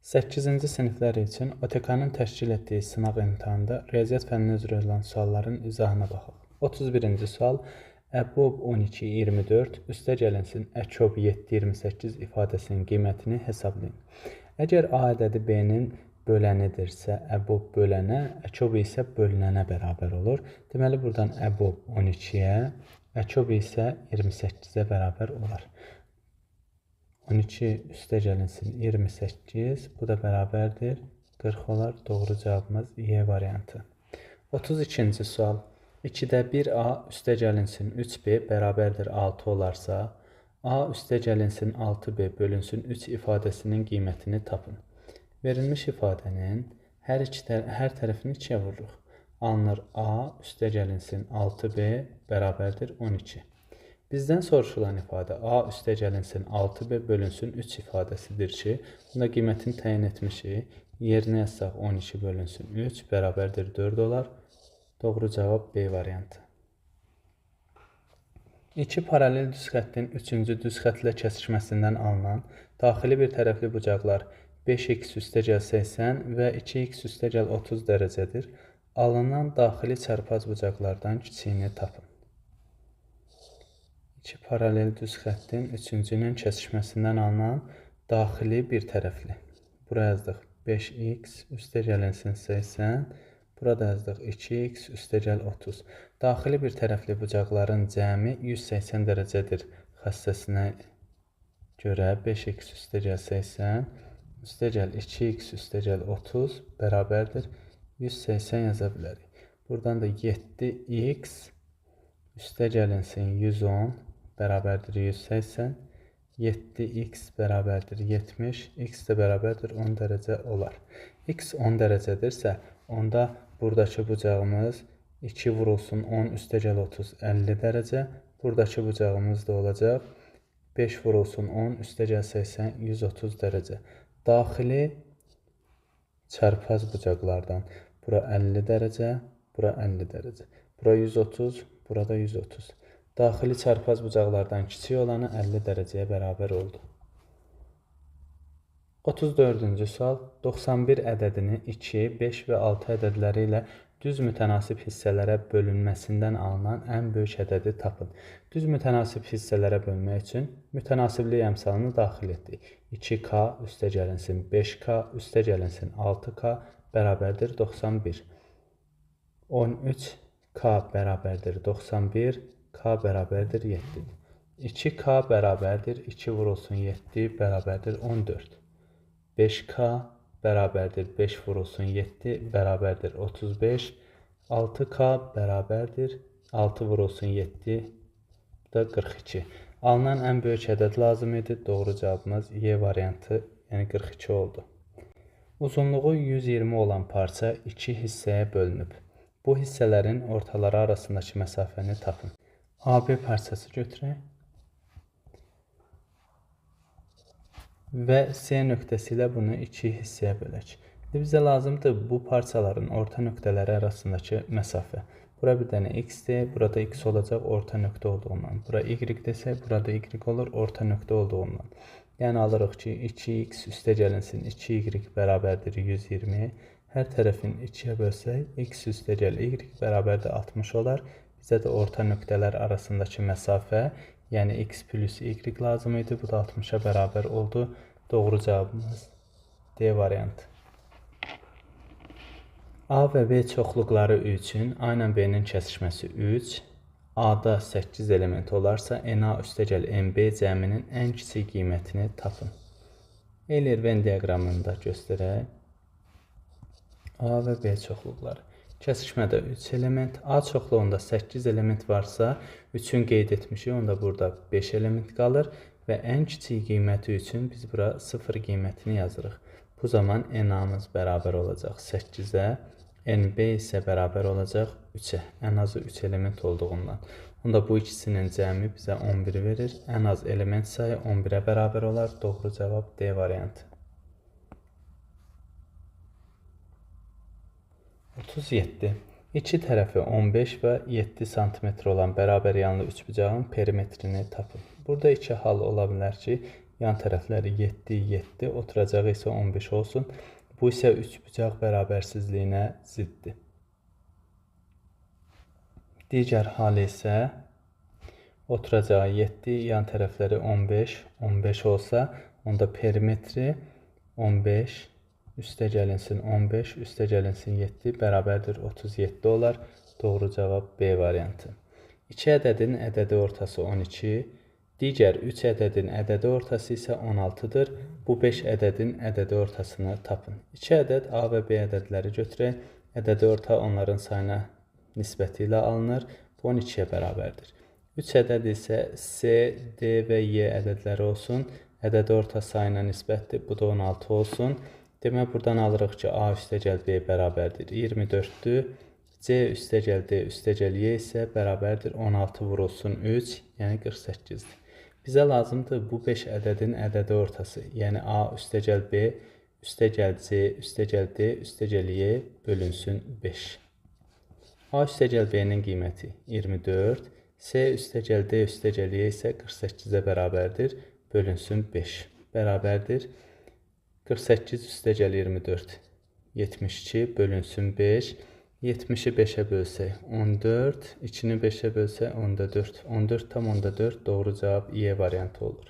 8-ci siniflər üçün OTK-nın təşkil etdiyi sınaq imtahanında riyaziyyat fənni üzrə olan sualların izahına baxaq. 31-ci sual. Əbob 12:24 üstəgəlinsin əkob 7:28 ifadəsinin qiymətini hesablayın. Əgər A ədədi B-nin bölənidirsə, əbob bölənə, əkob isə bölünənə bərabər olur. Deməli, buradan əbob 12-yə, əkob isə 28-ə bərabər olar. 12 üstəgəlinsin 28, bu da bərabərdir 40 olar. Doğru cavabımız Y variantı. 32-ci sual. 2-də 1A üstəgəlinsin 3B bərabərdir 6 olarsa, A üstəgəlinsin 6B bölünsün 3 ifadəsinin qiymətini tapın. Verilmiş ifadənin hər tərəfini 2-yə vururuq. Alınır A üstəgəlinsin 6B bərabərdir 12. Bizdən soruşulan ifadə A üstəgəlinsin 6B bölünsün 3 ifadəsidir ki, bunda qiymətini təyin etmişik. Yerinə yazsaq 12 bölünsün 3 bərabərdir 4 olar. Doğru cavab B variantı. 2 paralel düz xəttin 3-cü düz xəttlə kəsişməsindən alınan daxili bir tərəfli bucaqlar 5x üstəgəl 80 və 2x üstəgəl 30 dərəcədir. Alınan daxili çarpaz bucaqlardan kiçiyini tapın. 2 paralel düz xəttin 3-cünün kəsişməsindən alınan daxili bir tərəfli. Bura yazdıq 5x üstəgəlinsin 80, burada yazdıq 2x üstəgəl 30. Daxili bir tərəfli bucaqların cəmi 180 dərəcədir xəstəsinə görə 5x üstəgəl 80 üstəgəl 2x üstəgəl 30 bərabərdir 180 yaza bilərik. Buradan da 7x üstəgəlinsin 110 bərabərdir 180, 7x bərabərdir 70, x də bərabərdir 10 dərəcə olar. X 10 dərəcədirsə, onda buradakı bucağımız 2 vurulsun 10 üstəgəl 30 50 dərəcə. Buradakı bucağımız da olacaq 5 vurulsun 10 üstəgəl 80 130 dərəcə. Daxili çarpaz bucaqlardan bura 50 dərəcə, bura 50 dərəcə. Bura 130, burada 130. Daxili çarpaz bucaqlardan kiçik olanı 50 dərəcəyə bərabər oldu. 34-cü sual. 91 ədədini 2, 5 və 6 ədədləri ilə düz mütənasib hissələrə bölünməsindən alınan ən böyük ədədi tapın. Düz mütənasib hissələrə bölmək üçün mütənasiblik əmsalını daxil etdik. 2K üstəgəlinsin 5K üstəgəlinsin 6K bərabərdir 91. 13K bərabərdir 91, K bərabərdir 7. 2K bərabərdir 2 vurulsun 7 bərabərdir 14. 5K bərabərdir 5 vurulsun 7 bərabərdir 35. 6K bərabərdir 6 vurulsun 7 da 42. Alınan ən böyük ədəd lazım idi. Doğru cavabımız Y variantı, yəni 42 oldu. Uzunluğu 120 olan parça 2 hissəyə bölünüb. Bu hissələrin ortaları arasındakı məsafəni tapın. AB parçası götürək və C nöqtəsi ilə bunu 2 hissəyə bölək. Bizə lazımdır bu parçaların orta nöqtələri arasındakı məsafə. Bura bir dənə x-dir, burada x olacaq orta nöqtə olduğundan. Bura y desək, burada y olur orta nöqtə olduğundan. Yəni alırıq ki, 2x üstəgəlinsin 2y bərabərdir 120. Hər tərəfin 2-yə bölsək, x üstəgəl y bərabərdir 60 olar. Bizə də orta nöqtələr arasındakı məsafə, yəni x plus y lazım idi. Bu da 60-a bərabər oldu. Doğru cavabımız D variantı. A və B çoxluqları üçün A ilə B-nin kəsişməsi 3, A-da 8 element olarsa, NA üstəgəl MB cəminin ən kiçik qiymətini tapın. Euler-Venn diaqramında göstərək. A və B çoxluqları. Kəsişmədə 3 element, A çoxluğunda 8 element varsa, 3-ün qeyd etmişik, onda burada 5 element qalır və ən kiçik qiyməti üçün biz bura 0 qiymətini yazırıq. Bu zaman NA-mız bərabər olacaq 8-ə, NB isə bərabər olacaq 3-ə, ən azı 3 element olduğundan. Onda bu ikisinin cəmi bizə 11 verir, ən az element sayı 11-ə bərabər olar. Doğru cavab D variantı. 37. İki tərəfi 15 və 7 cm olan bərabər yanlı üçbucağın perimetrini tapın. Burada iki hal ola bilər ki, yan tərəfləri 7, 7, oturacağı isə 15 olsun. Bu isə üçbucaq bərabərsizliyinə ziddir. Digər halı isə oturacağı 7, yan tərəfləri 15, 15 olsa, onda perimetri 15, üstə gəlinsin 15, üstə gəlinsin 7, bərabərdir 37 olar. Doğru cavab B variantı. 2 ədədin ədədi ortası 12, digər 3 ədədin ədədi ortası isə 16-dır. Bu 5 ədədin ədədi ortasını tapın. 2 ədəd A və B ədədləri götürək. Ədədi orta onların sayına nisbəti ilə alınır. Bu 12-yə bərabərdir. 3 ədəd isə C, D və Y ədədləri olsun. Ədədi orta sayına nisbətdir. Bu da 16 olsun. Demək, buradan alırıq ki, A üstəgəl B bərabərdir 24-dür. C üstəgəl D üstəgəl Y isə bərabərdir 16 vurulsun 3, yəni 48-dir. Bizə lazımdır bu 5 ədədin ədədi ortası, yəni A üstəgəl B, üstəgəl C, üstəgəl D, üstəgəl Y bölünsün 5. A üstəgəl B-nin qiyməti 24, C üstəgəl D üstəgəl Y isə 48-ə bərabərdir, bölünsün 5. Bərabərdir 48 üstəgəl 24, 72 bölünsün 5. 70-i 5-ə bölsək 14, 2-ni 5-ə bölsək 14, 14 tam onda 4, doğru cavab Y variantı olur.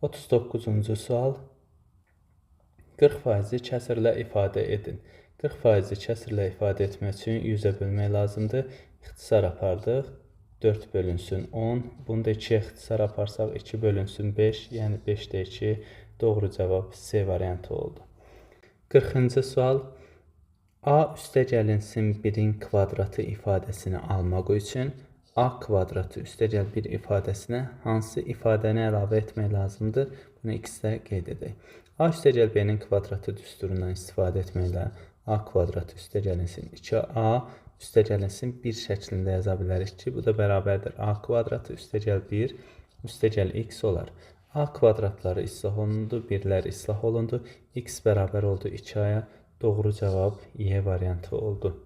39-cu sual. 40% kəsrlə ifadə edin. 40% kəsrlə ifadə etmək üçün 100-ə bölmək lazımdır. İxtisar apardıq. 4 bölünsün 10. Bunu da 2-yə ixtisar aparsaq 2 bölünsün 5, yəni 5-də 2. Doğru cavab C variantı oldu. 40-cı sual. A üstə gəlinsin 1-in kvadratı ifadəsini almaq üçün A kvadratı üstə gəl 1 ifadəsinə hansı ifadəni əlavə etmək lazımdır? Bunu X-də qeyd edək. A üstə gəl B-nin kvadratı düsturundan istifadə etməklə A kvadratı üstə gəlinsin 2A üstə gəlinsin 1 şəklində yaza bilərik ki, bu da bərabərdir A kvadratı üstə gəl 1 üstə gəl X olar. A kvadratları islah olundu, 1-lər islah olundu. X bərabər oldu 2A-ya. Doğru cavab Y variantı oldu.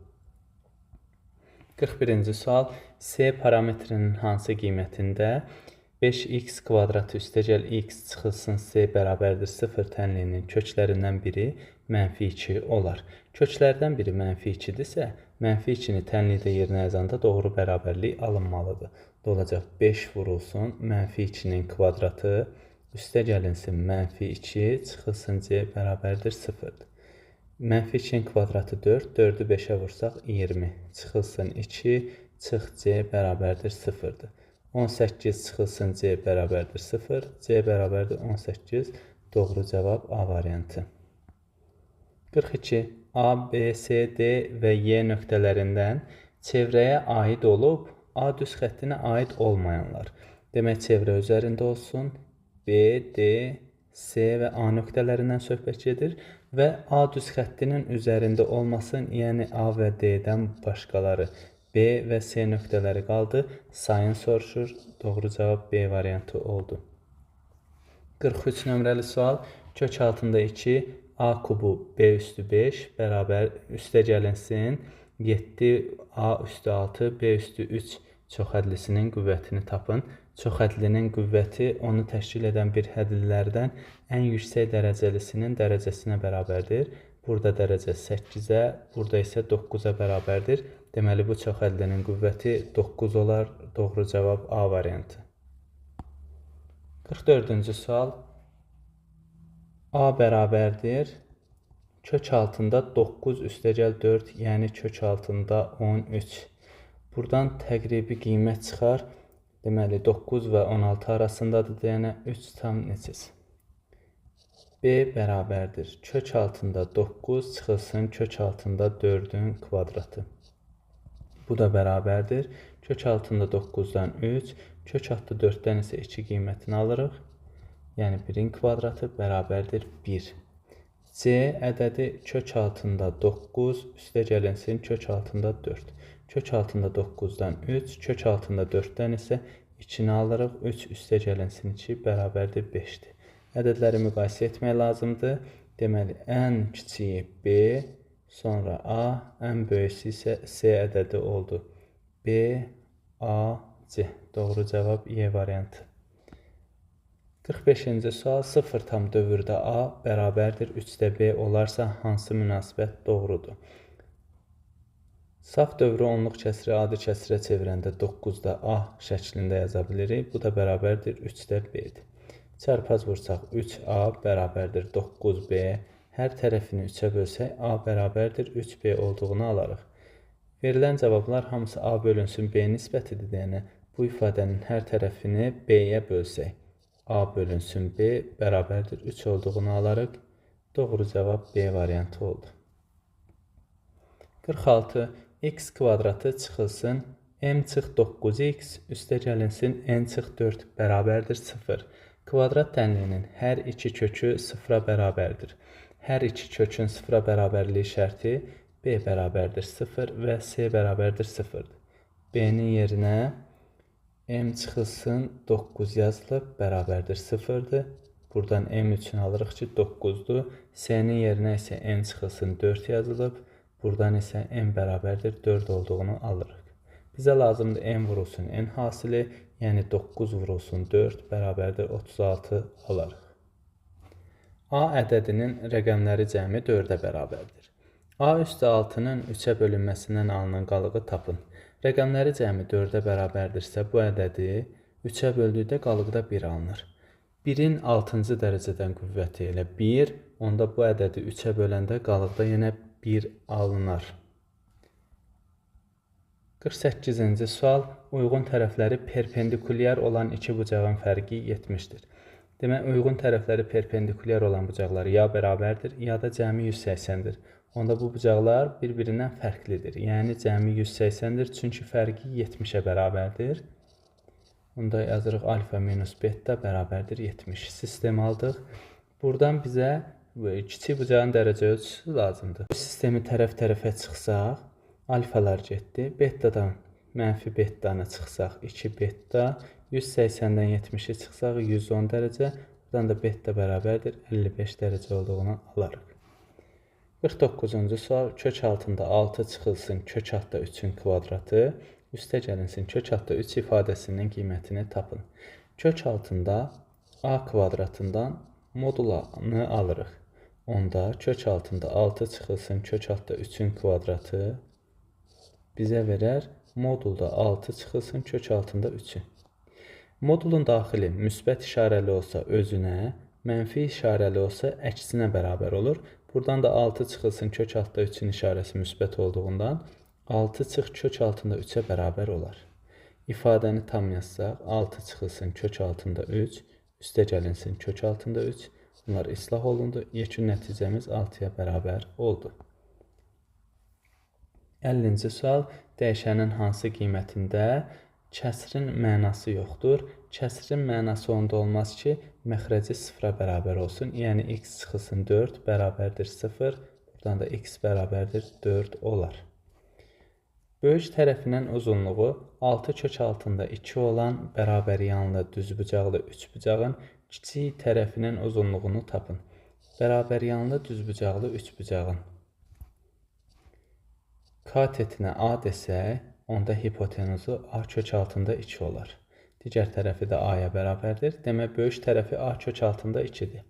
41-ci sual. C parametrinin hansı qiymətində 5x kvadratı üstə gəl x çıxılsın C bərabərdir 0 tənliyinin köklərindən biri -2 olar. Köklərdən biri -2-dirsə, -2-ni tənlikdə yerinə yazanda doğru bərabərlik alınmalıdır. Da olacaq 5 vurulsun -2-nin kvadratı üstə gəlinsin -2 çıxılsın C bərabərdir 0-dır. -2-nin kvadratı 4, 4-ü 5-ə vursaq 20, çıxılsın 2, çıx C bərabərdir 0-dır. 18 çıxılsın C bərabərdir 0, C bərabərdir 18, doğru cavab A variantı. 42. A, B, C, D və Y nöqtələrindən çevrəyə aid olub, A düz xəttinə aid olmayanlar. Demək, çevrə üzərində olsun, B, D, C və A nöqtələrindən söhbət gedir və A düz xəttinin üzərində olmasın, yəni A və D-dən başqaları B və C nöqtələri qaldı. Sayın soruşur, doğru cavab B variantı oldu. 43 nömrəli sual. Kök altında 2, A kubu B üstü 5 bərabər üstə gəlinsin 7, A üstü 6, B üstü 3 çoxhədlisinin qüvvətini tapın. Çoxhədlinin qüvvəti onu təşkil edən bir hədlilərdən ən yüksək dərəcəlisinin dərəcəsinə bərabərdir. Burada dərəcə 8-ə, burada isə 9-a bərabərdir. Deməli, bu çoxhədlinin qüvvəti 9 olar. Doğru cavab A variantı. 44-cü sual. A bərabərdir. Kök altında 9 üstəgəl 4, yəni kök altında 13. Buradan təqribi qiymət çıxar. Deməli, 9 və 16 arasındadır, yəni 3 tam neçəsi. B bərabərdir. Kök altında 9 çıxılsın kök altında 4-ün kvadratı. Bu da bərabərdir. Kök altında 9-dan 3, kök altı 4-dən isə 2 qiymətini alırıq. Yəni 1-in kvadratı bərabərdir 1. C ədədi kök altında 9 üstə gəlinsin kök altında 4. Kök altında 9-dan 3, kök altında 4-dən isə 2-ni alırıq. 3 üstə gəlinsin 2 bərabərdir 5-dir. Ədədləri müqayisə etmək lazımdır. Deməli, ən kiçiyi B, sonra A, ən böyüsü isə C ədədi oldu. B, A, C. Doğru cavab Y variantı. 45-ci sual 0 tam dövrdə A bərabərdir 3-də B olarsa hansı münasibət doğrudur? Saf dövrü onluq kəsri adi kəsrə çevirəndə 9-da A şəklində yaza bilirik. Bu da bərabərdir 3-də B-dir. Çarpaz vursaq 3A bərabərdir 9B. Hər tərəfini 3-ə bölsək A bərabərdir 3B olduğunu alarıq. Verilən cavablar hamısı A bölünsün B nisbətidir deyənə bu ifadənin hər tərəfini B-yə bölsək A bölünsün B bərabərdir 3 olduğunu alarıq. Doğru cavab B variantı oldu. 46. X kvadratı çıxılsın M çıx 9x üstə gəlinsin N çıx 4 bərabərdir 0. Kvadrat tənliyinin hər iki kökü 0-a bərabərdir. Hər iki kökün 0-a bərabərliyi şərti B bərabərdir 0 və C bərabərdir 0-dır. B-nin yerinə M çıxılsın 9 yazılıb, bərabərdir 0-dır. Buradan M üçün alırıq ki 9-dur. C-nin yerinə isə N çıxılsın 4 yazılıb. Buradan isə M bərabərdir 4 olduğunu alırıq. Bizə lazımdır M vurulsun N hasili, yəni 9 vurulsun 4 bərabərdir 36 alarıq. A ədədinin rəqəmləri cəmi 4-ə bərabərdir. A üstə 6-nın 3-ə bölünməsindən alınan qalığı tapın. Rəqəmləri cəmi 4-ə bərabərdirsə bu ədədi 3-ə böldükdə qalıqda 1 alınır. 1-in 6-cı dərəcədən qüvvəti ilə 1, onda bu ədədi 3-ə böləndə qalıqda yenə 1 alınır. 48-ci sual. Uyğun tərəfləri perpendikulyar olan iki bucağın fərqi 70-dir. Demək, uyğun tərəfləri perpendikulyar olan bucaqlar ya bərabərdir, ya da cəmi 180-dir. Onda bu bucaqlar bir-birindən fərqlidir. Yəni, cəmi 180-dir, çünki fərqi 70-ə bərabərdir. Onda yazırıq alfa minus beta bərabərdir 70. Sistem aldıq. Buradan bizə kiçik bucağın dərəcə ölçüsü lazımdır. Bu sistemi tərəf-tərəfə çıxsaq, alfalar getdi. Betadan mənfi betanı çıxsaq 2 beta, 180-dən 70-i çıxsaq 110 dərəcə. Buradan da beta bərabərdir 55 dərəcə olduğunu alarıq. 49-cu sual. Kök altında 6 çıxılsın kök altda 3-ün kvadratı, üstə gəlinsin kök altda 3 ifadəsinin qiymətini tapın. Kök altında A kvadratından modulanı alırıq. Onda kök altında 6 çıxılsın kök altda 3-ün kvadratı bizə verər modulda 6 çıxılsın kök altında 3-ü. Modulun daxili müsbət işarəli olsa özünə, mənfi işarəli olsa əksinə bərabər olur. Buradan da 6 çıxılsın kök altda 3-ün işarəsi müsbət olduğundan 6 çıx kök altında 3-ə bərabər olar. İfadəni tam yazsaq 6 çıxılsın kök altında 3, üstə gəlinsin kök altında 3. Bunlar islah olundu. Yekun nəticəmiz 6-ya bərabər oldu. 50-ci sual. Dəyişənin hansı qiymətində kəsrin mənası yoxdur? Kəsrin mənası onda olmaz ki, məxrəci 0-a bərabər olsun. Yəni, x çıxılsın 4 bərabərdir 0. Buradan da x bərabərdir 4 olar. Böyük tərəfindən uzunluğu 6 kök altında 2 olan bərabər yanlı düzbucaqlı 3 bucağın kiçik tərəfinin uzunluğunu tapın. Bərabər yanlı düzbucaqlı 3 bucağın katetinə A desək, onda hipotenuzu A kök altında 2 olar. Digər tərəfi də A-ya bərabərdir. Demək, böyük tərəfi A kök altında 2-dir.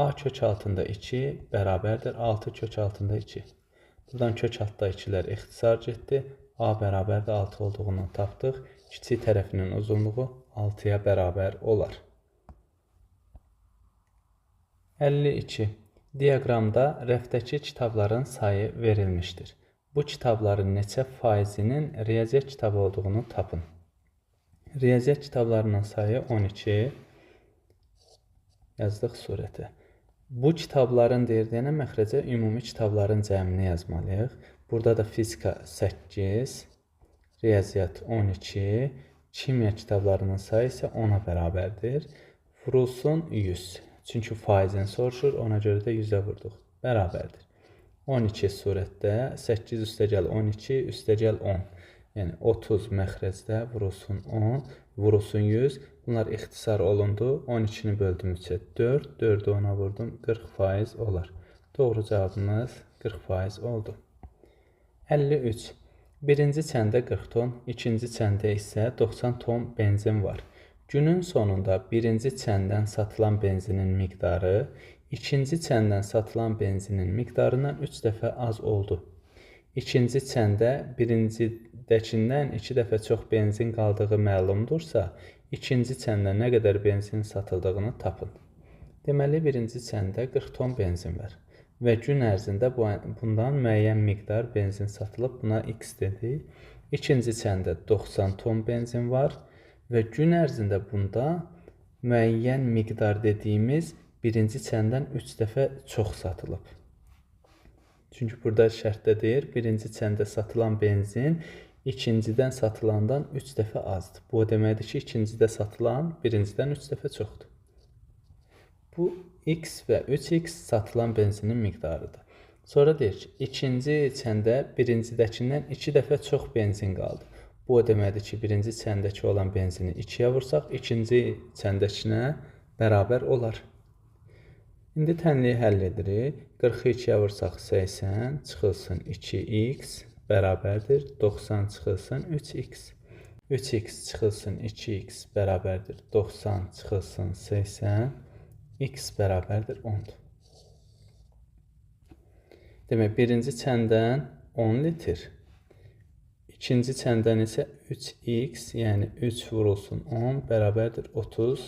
A kök altında 2 bərabərdir 6 kök altında 2. Buradan kök altda 2-lər ixtisar getdi. A bərabərdir 6 olduğunu tapdıq. Kiçik tərəfinin uzunluğu 6-ya bərabər olar. 52. Diaqramda rəfdəki kitabların sayı verilmişdir. Bu kitabların neçə faizinin riyaziyyat kitabı olduğunu tapın. Riyaziyyat kitablarının sayı 12. Yazdıq surətə. Bu kitabların deyilənə məxrəcə ümumi kitabların cəmini yazmalıyıq. Burada da fizika 8, riyaziyyat 12, kimya kitablarının sayı isə 10-a bərabərdir. Vurulsun 100. Çünki faizini soruşur, ona görə də 100-ə vurduq. Bərabərdir. 12 surətdə 8 üstəgəl 12 üstəgəl 10. Yəni 30 məxrəcdə vurulsun 10, vurulsun 100. Bunlar ixtisar olundu. 12-ni böldüm 3-ə 4, 4-ü 10-a vurdum 40% olar. Doğru cavabımız 40% oldu. 53. Birinci çəndə 40 ton, ikinci çəndə isə 90 ton benzin var. Günün sonunda birinci çəndən satılan benzinin miqdarı ikinci çəndən satılan benzinin miqdarından 3 dəfə az oldu. İkinci çəndə birincidəkindən 2 dəfə çox benzin qaldığı məlumdursa, ikinci çəndə nə qədər benzin satıldığını tapın. Deməli, birinci çəndə 40 ton benzin var və gün ərzində bundan müəyyən miqdar benzin satılıb, buna X dedik. İkinci çəndə 90 ton benzin var və gün ərzində bunda müəyyən miqdar dediyimiz birinci çəndən 3 dəfə çox satılıb. Çünki burada şərtdə deyir, birinci çəndə satılan benzin ikincidən satılandan 3 dəfə azdır. Bu deməkdir ki, ikincidə satılan birincidən 3 dəfə çoxdur. Bu X və 3X satılan benzinin miqdarıdır. Sonra deyir ki, ikinci çəndə birincidəkindən 2 dəfə çox benzin qaldı. Bu o deməkdir ki, birinci çəndəki olan benzini 2-yə vursaq, ikinci çəndəkinə bərabər olar. İndi tənliyi həll edirik. 40-ı 2-yə vursaq 80, çıxılsın 2x bərabərdir 90 çıxılsın 3x. 3x çıxılsın 2x bərabərdir 90 çıxılsın 80, x bərabərdir 10-dur. Demək, birinci çəndən 10 litr, ikinci çəndən isə 3x, yəni 3 vurulsun 10 bərabərdir 30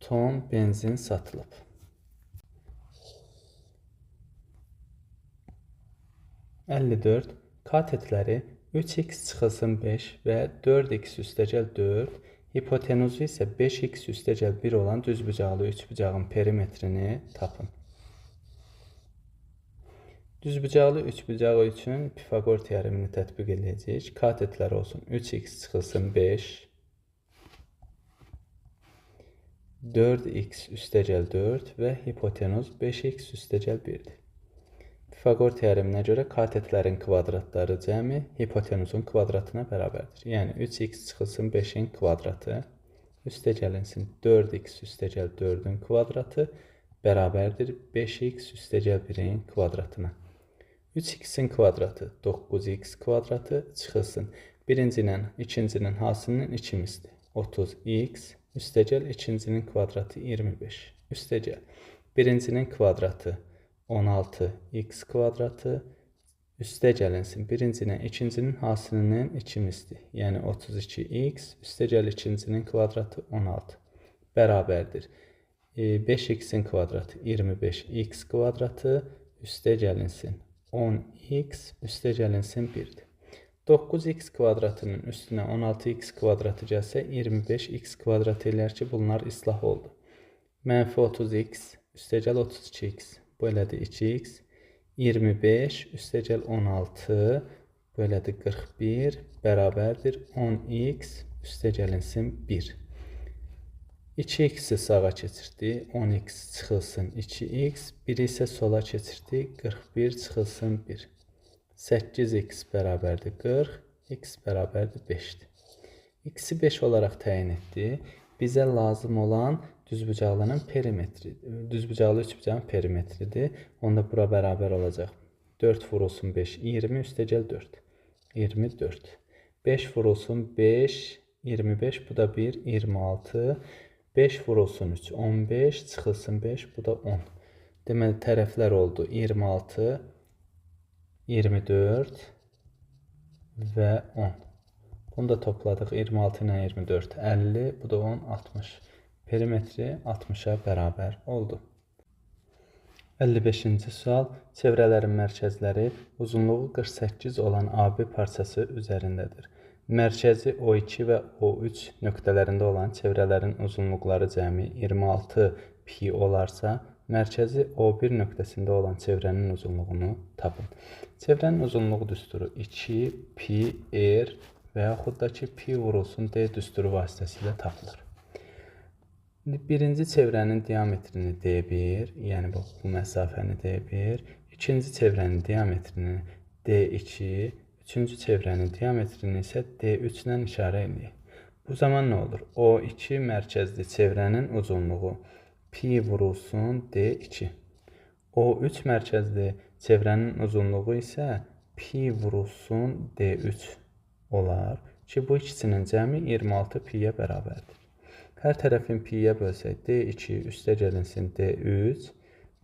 ton benzin satılıb. Katetləri 3x çıxılsın 5 və 4x üstəgəl 4, hipotenuzu isə 5x üstəgəl 1 olan düzbucaqlı üçbucağın perimetrini tapın. Düzbucaqlı üçbucağı üçün Pifaqor teoremini tətbiq edəcəyik. Katetlər olsun 3x çıxılsın 5, 4x üstəgəl 4 və hipotenuz 5x üstəgəl 1-dir. Pifaqor teoreminə görə katetlərin kvadratları cəmi hipotenuzun kvadratına bərabərdir. Yəni 3x çıxılsın 5-in kvadratı üstəgəlinsin 4x üstəgəl 4-ün kvadratı bərabərdir 5x üstəgəl 1-in kvadratına. 3x-in kvadratı 9x kvadratı çıxılsın. Birincinin, ikincinin hasilinin 2 misli 30x üstəgəl ikincinin kvadratı 25 üstəgəl. Birincinin kvadratı 16x kvadratı üstəgəlinsin. Birincinin, ikincinin hasilinin 2 misli, yəni 32x üstəgəl ikincinin kvadratı 16 bərabərdir 5x-in kvadratı 25x kvadratı üstəgəlinsin 10x üstəgəlinsin 1-dir. 9x kvadratının üstünə 16x kvadratı gəlsə 25x kvadratı eləyər ki, bunlar islah oldu. Mənfi 30x üstəgəl 32x, bu elədi 2x, 25 üstəgəl 16, bu elədi 41, bərabərdir 10x üstəgəlinsin 1. 2x-i sağa keçirdi, 10x çıxılsın 2x, 1 isə sola keçirdi, 41 çıxılsın 1. 8x bərabərdir 40, x bərabərdir 5-dir. X-i 5 olaraq təyin etdi. Bizə lazım olan düzbucaqlının perimetridir. Düzbucaqlı üçbucağın perimetridir. Onda bura bərabər olacaq. 4 vurulsun 5, 20 üstəgəl 4. 24. 5 vurulsun 5, 25, bu da 1, 26. 5 vurulsun 3, 15, çıxılsın 5, bu da 10. Deməli, tərəflər oldu 26, 24 və 10. Bunu da topladıq. 26 ilə 24, 50, bu da 10, 60. Perimetri 60-a bərabər oldu. 55-ci sual. Çevrələrin mərkəzləri uzunluğu 48 olan AB parçası üzərindədir. Mərkəzi O2 və O3 nöqtələrində olan çevrələrin uzunluqları cəmi 26 pi olarsa, mərkəzi O1 nöqtəsində olan çevrənin uzunluğunu tapın. Çevrənin uzunluğu düsturu 2 pi r və yaxud da ki, pi vurulsun d düsturu vasitəsilə tapılır. Birinci çevrənin diametrini D1, yəni bu məsafəni D1, ikinci çevrənin diametrini D2, üçüncü çevrənin diametrini isə D3 ilə işarə edilir. Bu zaman nə olur? O2 mərkəzli çevrənin uzunluğu pi vurulsun D2. O3 mərkəzli çevrənin uzunluğu isə pi vurulsun D3 olar ki, bu ikisinin cəmi 26 piyə bərabərdir. Hər tərəfin pi-yə bölsək, D2 üstəgəlinsin D3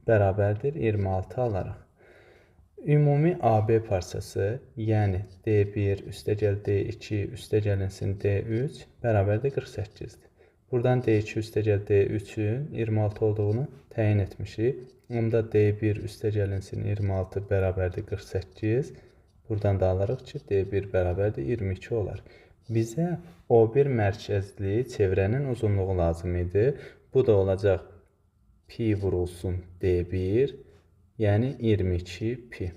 bərabərdir 26 alaraq. Ümumi AB parçası, yəni D1 üstəgəl D2 üstəgəlinsin D3 bərabərdir 48-dir. Buradan D2 üstəgəl D3-ün 26 olduğunu təyin etmişik. Onda D1 üstəgəlinsin 26 bərabərdir 48. Buradan da alırıq ki, D1 bərabərdir 22 olar. Bizə O1 mərkəzli çevrənin uzunluğu lazım idi. Bu da olacaq pi vurulsun D1, yəni 22 pi.